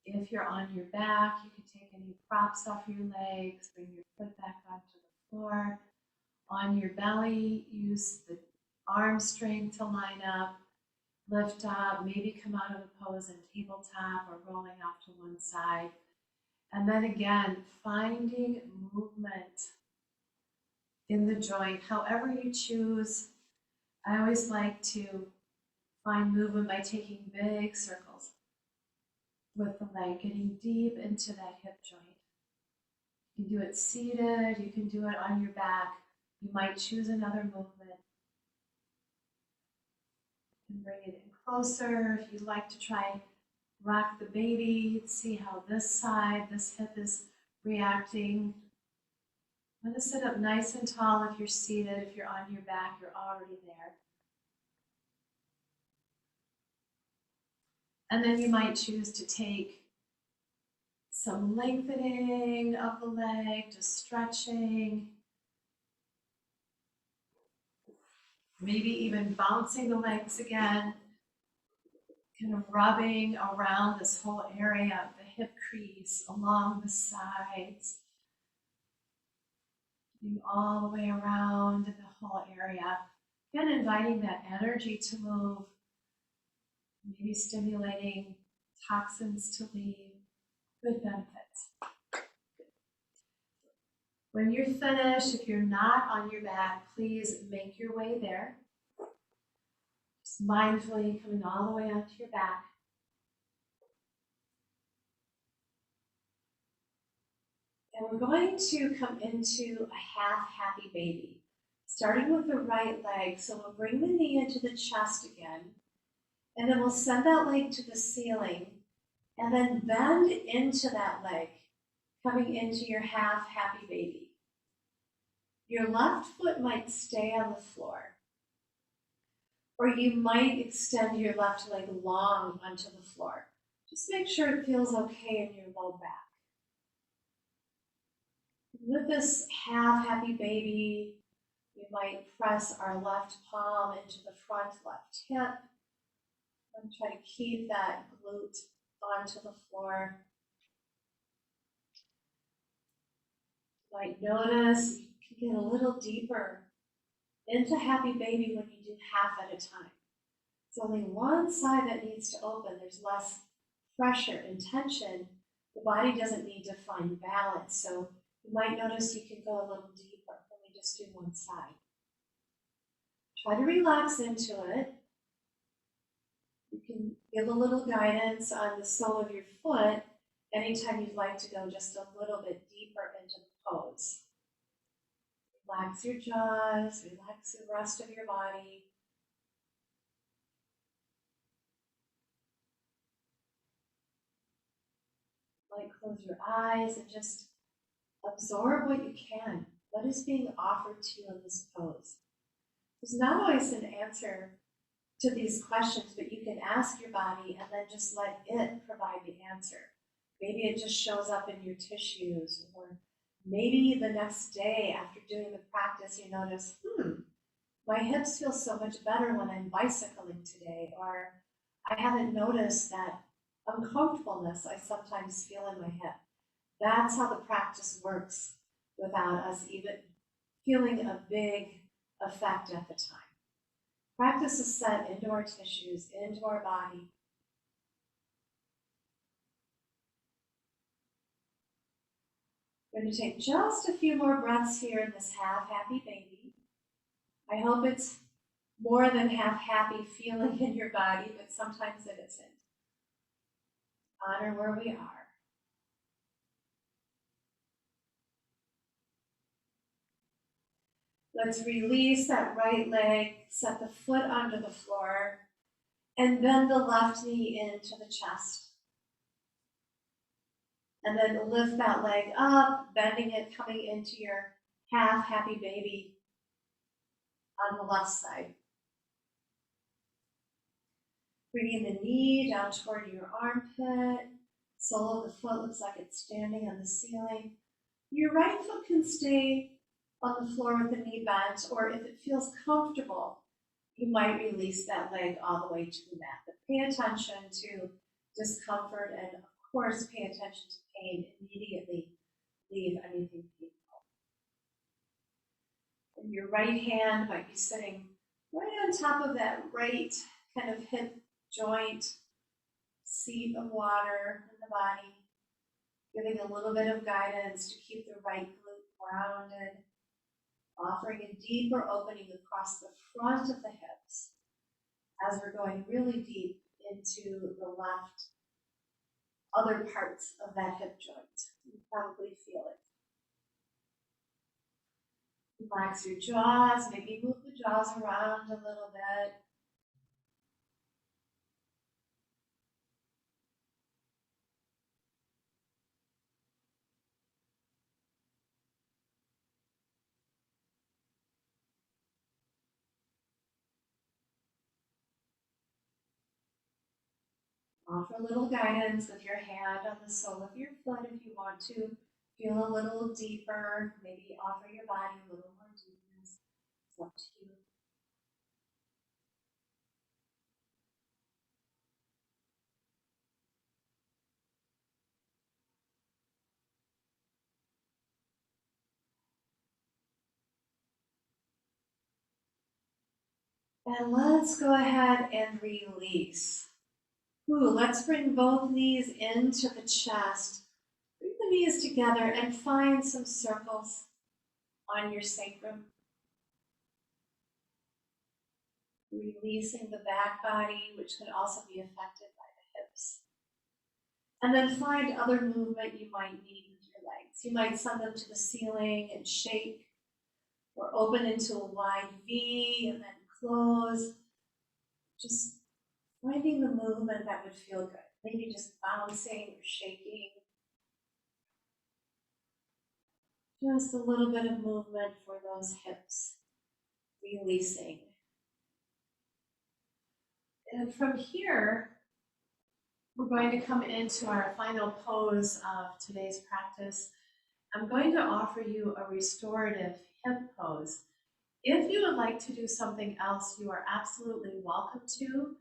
If you're on your back, you can take any props off your legs, bring your foot back onto the floor. On your belly, use the arm strength to line up, lift up, maybe come out of the pose in tabletop or rolling off to one side. And then again, finding movement in the joint, however you choose. I always like to find movement by taking big circles with the leg, getting deep into that hip joint. You can do it seated, you can do it on your back. You might choose another movement and bring it in closer. If you'd like to try rock the baby, see how this side, this hip is reacting. I'm going to sit up nice and tall if you're seated. If you're on your back, you're already there. And then you might choose to take some lengthening of the leg, just stretching. Maybe even bouncing the legs again, kind of rubbing around this whole area of the hip crease, along the sides, all the way around the whole area. Again, inviting that energy to move, maybe stimulating toxins to leave, good benefits. When you're finished, if you're not on your back, please make your way there. Just mindfully coming all the way onto your back. And we're going to come into a half happy baby, starting with the right leg. So we'll bring the knee into the chest again, and then we'll send that leg to the ceiling, and then bend into that leg, coming into your half happy baby. Your left foot might stay on the floor, or you might extend your left leg long onto the floor. Just make sure it feels okay in your low back. With this half happy baby, we might press our left palm into the front left hip and try to keep that glute onto the floor. You might notice you can get a little deeper into happy baby when you do half at a time. It's only one side that needs to open. There's less pressure and tension. The body doesn't need to find balance. So you might notice you can go a little deeper when we just do one side. Try to relax into it. You can give a little guidance on the sole of your foot anytime you'd like to go just a little bit deeper into the pose. Relax your jaws, relax the rest of your body. You might close your eyes and just absorb what you can. What is being offered to you in this pose? There's not always an answer to these questions, but you can ask your body and then just let it provide the answer. Maybe it just shows up in your tissues, or maybe the next day after doing the practice, you notice, my hips feel so much better when I'm bicycling today, or I haven't noticed that uncomfortableness I sometimes feel in my hip. That's how the practice works without us even feeling a big effect at the time. Practice is set into our tissues, into our body. I'm going to take just a few more breaths here in this half happy baby. I hope it's more than half happy feeling in your body, but sometimes it isn't. Honor where we are. Let's release that right leg, set the foot onto the floor, and bend the left knee into the chest. And then lift that leg up, bending it, coming into your half happy baby on the left side. Bringing the knee down toward your armpit. Sole of the foot looks like it's standing on the ceiling. Your right foot can stay on the floor with the knee bent, or if it feels comfortable, you might release that leg all the way to the mat. But pay attention to discomfort and, of course, pay attention to pain. Immediately leave anything painful. And your right hand might be sitting right on top of that right kind of hip joint, seat of water in the body, giving a little bit of guidance to keep the right glute grounded, offering a deeper opening across the front of the hips as we're going really deep into the left other parts of that hip joint. You probably feel it. Relax your jaws, maybe move the jaws around a little bit. Offer a little guidance with your hand on the sole of your foot if you want to. Feel a little deeper, maybe offer your body a little more deepness. It's up to you. And let's go ahead and release. Let's bring both knees into the chest. Bring the knees together and find some circles on your sacrum. Releasing the back body, which can also be affected by the hips. And then find other movement you might need with your legs. You might send them to the ceiling and shake, or open into a wide V and then close. Just finding the movement that would feel good. Maybe just bouncing or shaking. Just a little bit of movement for those hips. Releasing. And from here, we're going to come into our final pose of today's practice. I'm going to offer you a restorative hip pose. If you would like to do something else, you are absolutely welcome to.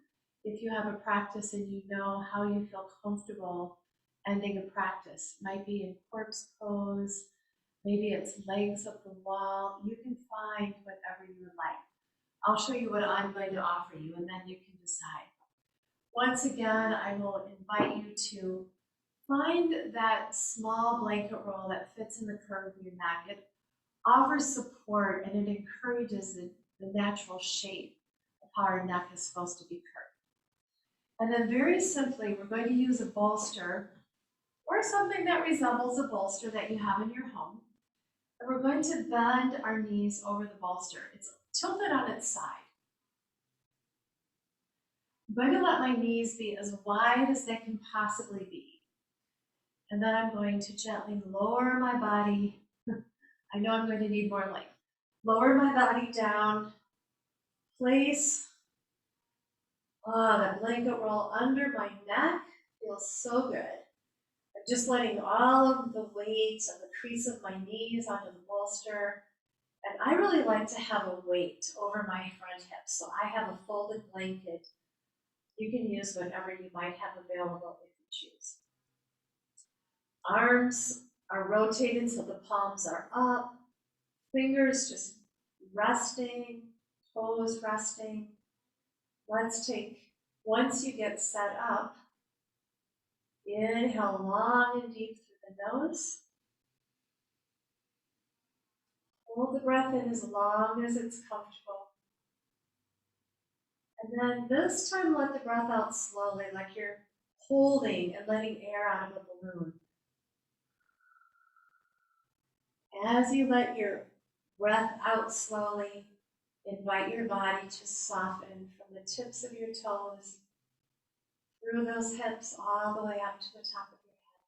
If you have a practice and you know how you feel comfortable ending a practice, might be in corpse pose, maybe it's legs up the wall, you can find whatever you would like. I'll show you what I'm going to offer you, and then you can decide. Once again, I will invite you to find that small blanket roll that fits in the curve of your neck. It offers support and it encourages the natural shape of how our neck is supposed to be curved. And then very simply, we're going to use a bolster or something that resembles a bolster that you have in your home. And we're going to bend our knees over the bolster. It's tilted on its side. I'm going to let my knees be as wide as they can possibly be. And then I'm going to gently lower my body. I know I'm going to need more length. Lower my body down. Place that blanket roll under my neck. Feels so good. I'm just letting all of the weight of the crease of my knees onto the bolster. And I really like to have a weight over my front hips. So I have a folded blanket. You can use whatever you might have available if you choose. Arms are rotated so the palms are up. Fingers just resting, toes resting. Let's take, once you get set up, inhale long and deep through the nose. Hold the breath in as long as it's comfortable. And then this time let the breath out slowly, like you're holding and letting air out of a balloon. As you let your breath out slowly, invite your body to soften from the tips of your toes, through those hips, all the way up to the top of your head.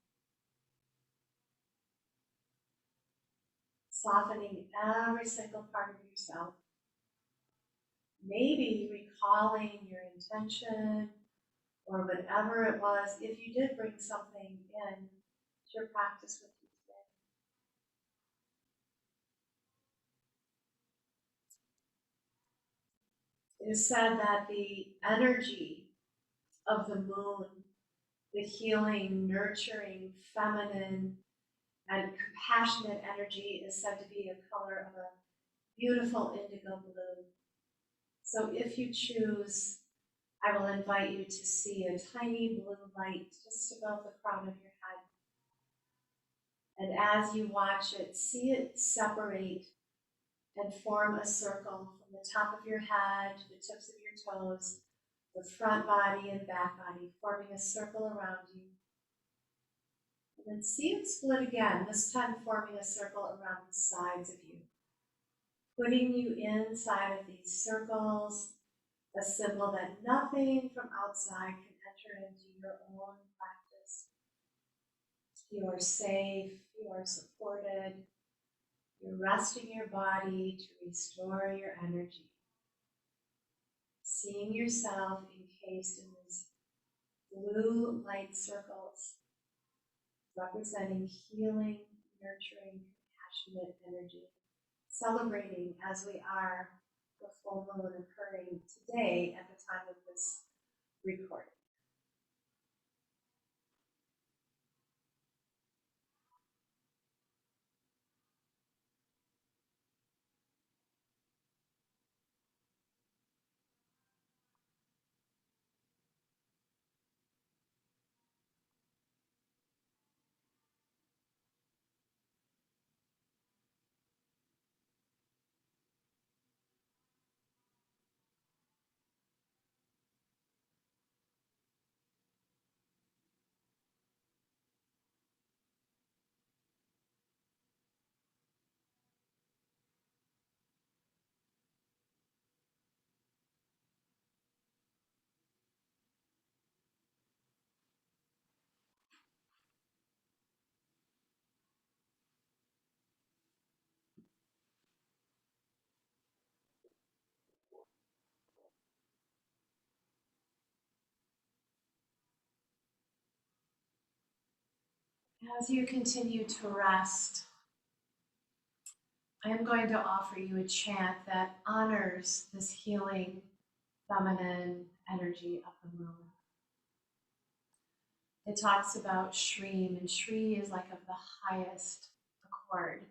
Softening every single part of yourself. Maybe recalling your intention or whatever it was, if you did bring something in to your practice with you today. It is said that the energy of the moon, the healing, nurturing, feminine, and compassionate energy is said to be a color of a beautiful indigo blue. So if you choose, I will invite you to see a tiny blue light just above the crown of your head. And as you watch it, see it separate and form a circle from the top of your head to the tips of your toes, the front body and back body, forming a circle around you. And then see it split again, this time forming a circle around the sides of you, putting you inside of these circles, a symbol that nothing from outside can enter into your own practice. You are safe, you are supported, you're resting your body to restore your energy. Seeing yourself encased in these blue light circles, representing healing, nurturing, compassionate energy. Celebrating as we are the full moon occurring today at the time of this recording. As you continue to rest, I am going to offer you a chant that honors this healing feminine energy of the moon. It talks about Shri, and Shri is like of the highest accord.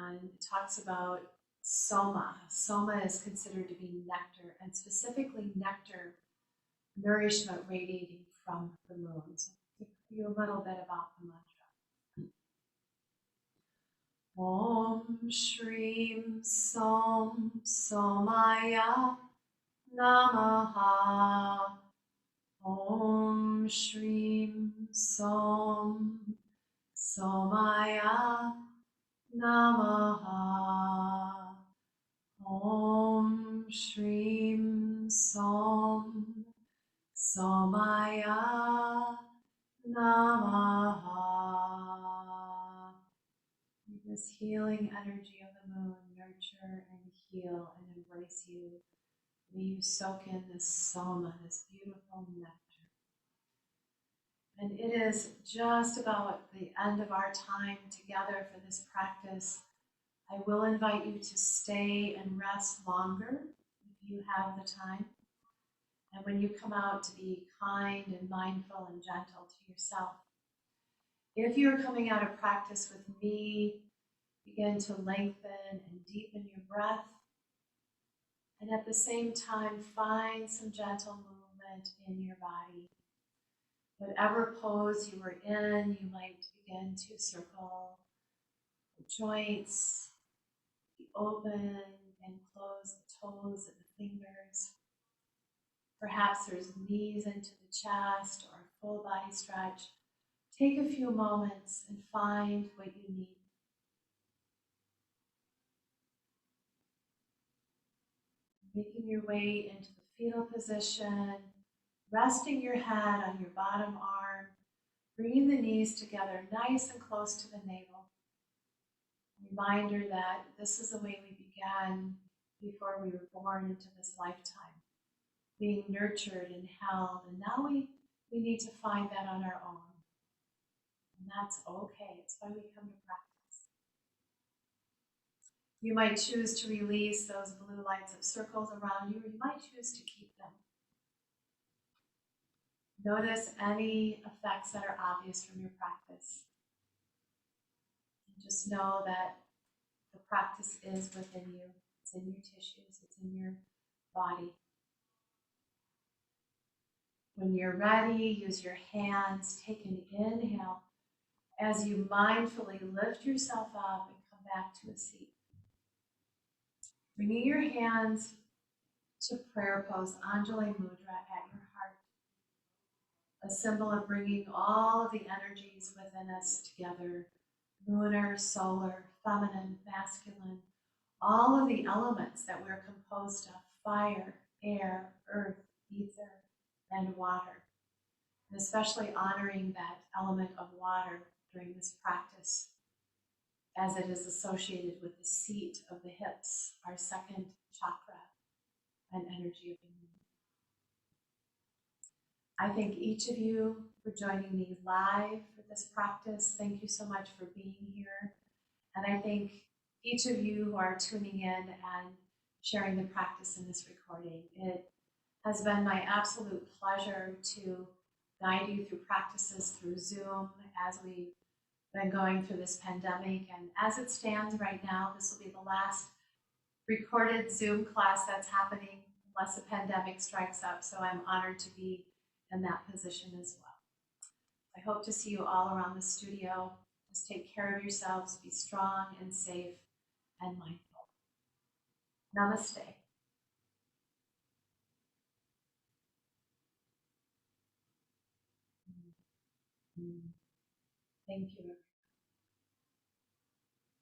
And it talks about Soma. Soma is considered to be nectar, and specifically nectar, nourishment radiating from the moon. So I'll tell you a little bit about the mantra. Om Shrim Som Somaya Namaha. Om Shrim Som Somaya Namaha. Om Shrim Som Somaya Namaha. This healing energy of the moon nurture and heal and embrace you. May you soak in this soma, this beautiful nectar. And it is just about the end of our time together for this practice. I will invite you to stay and rest longer if you have the time. And when you come out, to be kind and mindful and gentle to yourself. If you're coming out of practice with me, begin to lengthen and deepen your breath. And at the same time, find some gentle movement in your body. Whatever pose you were in, you might begin to circle the joints, Open and close the toes and the fingers. Perhaps there's knees into the chest or a full body stretch. Take a few moments and find what you need. Making your way into the fetal position, resting your head on your bottom arm, bringing the knees together nice and close to the navel. Reminder that this is the way we began before we were born into this lifetime, being nurtured and held, and now we need to find that on our own. And that's okay. It's why we come to practice. You might choose to release those blue lights of circles around you, or you might choose to keep them. Notice any effects that are obvious from your practice. And just know that the practice is within you. It's in your tissues. It's in your body. When you're ready, use your hands. Take an inhale as you mindfully lift yourself up and come back to a seat. Bringing your hands to prayer pose, Anjali Mudra at your heart. A symbol of bringing all of the energies within us together. Lunar, solar, feminine, masculine, all of the elements that we're composed of, fire, air, earth, ether, and water. And especially honoring that element of water during this practice, as it is associated with the seat of the hips, our second chakra and energy of the moon. I thank each of you for joining me live for this practice. Thank you so much for being here. And I thank each of you who are tuning in and sharing the practice in this recording. It has been my absolute pleasure to guide you through practices through Zoom as we've been going through this pandemic. And as it stands right now, this will be the last recorded Zoom class that's happening unless a pandemic strikes up. So I'm honored to be in that position as well. I hope to see you all around the studio. Just take care of yourselves, be strong and safe and mindful. Namaste. Thank you.